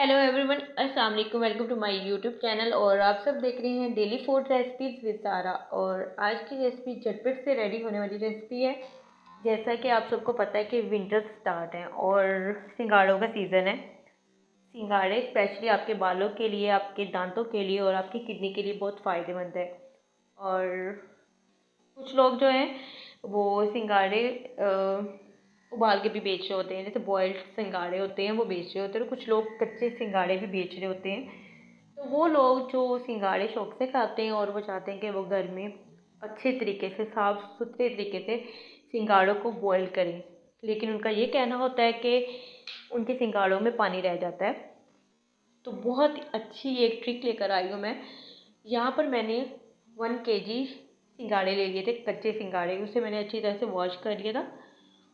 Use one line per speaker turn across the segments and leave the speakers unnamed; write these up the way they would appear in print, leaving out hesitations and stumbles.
Hello everyone, अस्सलाम वालेकुम। Welcome to my YouTube channel. और आप सब देख रहे हैं डेली फूड रेसिपीज़ विद सारा। और आज की रेसिपी झटपट से रेडी होने वाली रेसिपी है। जैसा कि आप सबको पता है कि विंटर स्टार्ट है और सिंगाड़ों का सीज़न है। सिंगाड़े स्पेशली आपके बालों के लिए, आपके दांतों के लिए और आपकी किडनी के लिए बहुत फ़ायदेमंद है। और कुछ लोग जो हैं वो सिंगाड़े उबाल के भी बेच रहे होते हैं, जैसे बॉयल्ड सिंगाड़े होते हैं वो बेच रहे होते हैं। और कुछ लोग कच्चे सिंगाड़े भी बेच रहे होते हैं। तो वो लोग जो सिंगाड़े शौक से खाते हैं और वो चाहते हैं कि वो घर में अच्छे तरीके से, साफ़ सुथरे तरीके से सिंगाड़ों को बॉयल करें, लेकिन उनका ये कहना होता है कि उनके सिंगाड़ों में पानी रह जाता है। तो बहुत अच्छी एक ट्रिक लेकर आई हूँ मैं। यहाँ पर मैंने 1 kg सिंगाड़े ले लिए थे, कच्चे सिंगाड़े। उसे मैंने अच्छी तरह से वॉश कर लिया था।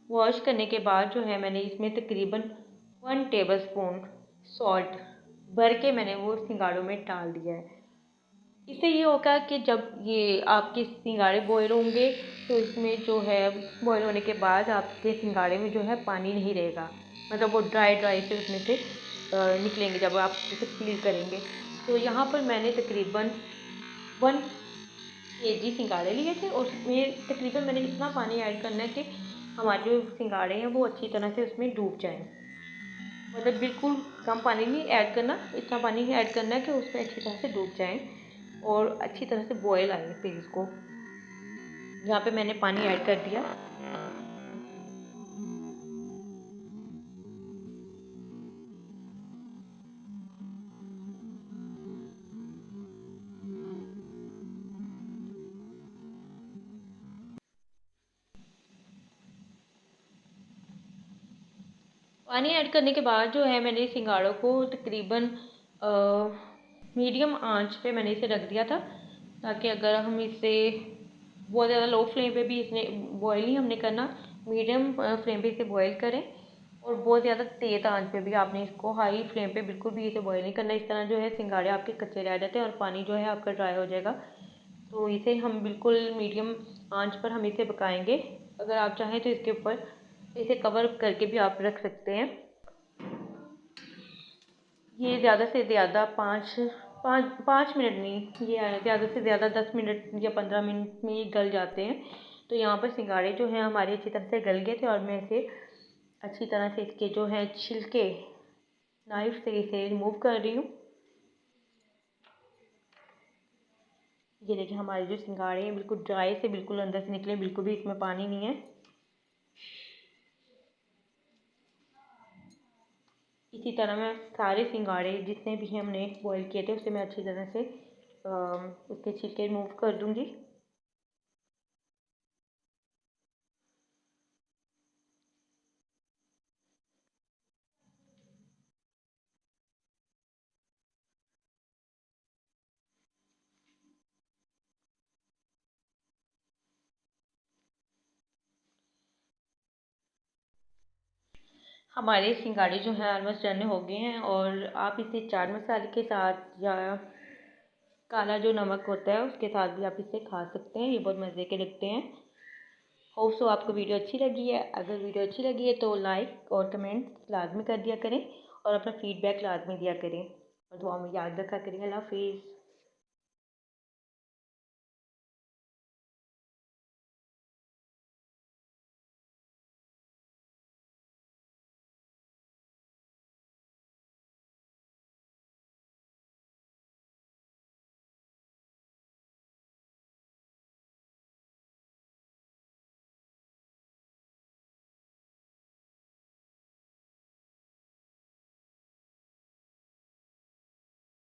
वॉश करने के बाद जो है मैंने इसमें तकरीबन 1 टेबलस्पून सॉल्ट भर के मैंने वो सिंगाड़ों में डाल दिया है। इससे ये होगा कि जब ये आपके सिंगाड़े बॉयल होंगे तो इसमें जो है बॉयल होने के बाद आपके सिंगाड़े में जो है पानी नहीं रहेगा, मतलब वो ड्राई ड्राई से उसमें से निकलेंगे जब आप उसे पील करेंगे। तो यहाँ पर मैंने तकरीबन 1 kg सिंगाड़े लिए थे और उसमें तकरीबन मैंने इतना पानी ऐड करना है कि हमारे जो सिंगाड़े हैं वो अच्छी तरह से उसमें डूब जाएं। मतलब बिल्कुल कम पानी नहीं ऐड करना, इतना पानी ही ऐड करना है कि उसमें अच्छी तरह से डूब जाएं और अच्छी तरह से बॉयल आए। फिर इसको यहाँ पे मैंने पानी ऐड कर दिया। पानी ऐड करने के बाद जो है मैंने सिंगाड़ों को तकरीबन मीडियम आंच पे मैंने इसे रख दिया था, ताकि अगर हम इसे बहुत ज़्यादा लो फ्लेम पे भी इसने बॉयल नहीं हमने करना, मीडियम फ्लेम पे इसे बॉयल करें। और बहुत ज़्यादा तेज़ आंच पे भी आपने इसको, हाई फ्लेम पे बिल्कुल भी इसे बॉयल नहीं करना। इस तरह जो है सिंगाड़े आपके कच्चे रह जाते हैं और पानी जो है आपका ड्राई हो जाएगा। तो इसे हम बिल्कुल मीडियम आंच पर हम इसे पकाएंगे। अगर आप चाहें तो इसके ऊपर इसे कवर करके भी आप रख सकते हैं। ये ज़्यादा से ज़्यादा पाँच मिनट नहीं, ये ज़्यादा से ज़्यादा 10 मिनट या 15 मिनट में ये गल जाते हैं। तो यहाँ पर सिंगाड़े जो हैं हमारे अच्छी तरह से गल गए थे और मैं इसे अच्छी तरह से इसके जो है छिलके नाइफ से इसे रिमूव कर रही हूँ। ये देखिए हमारे जो सिंगाड़े हैं बिल्कुल ड्राई से बिल्कुल अंदर से निकले, बिल्कुल भी इसमें पानी नहीं है। इसी तरह मैं सारे सिंगाड़े जितने भी हमने बॉईल किए थे उसे मैं अच्छी तरह से उसके छिलके रिमूव कर दूँगी। हमारे सिंगाड़े जो हैं ऑलमोस्ट डन हो गए हैं। और आप इसे चाट मसाले के साथ या काला जो नमक होता है उसके साथ भी आप इसे खा सकते हैं। ये बहुत मज़े के लगते हैं। होप सो आपको वीडियो अच्छी लगी है। अगर वीडियो अच्छी लगी है तो लाइक और कमेंट लाजमी कर दिया करें और अपना फीडबैक लाजमी दिया करें और दुआ में याद रखा करें। अल्लाह हाफिज़।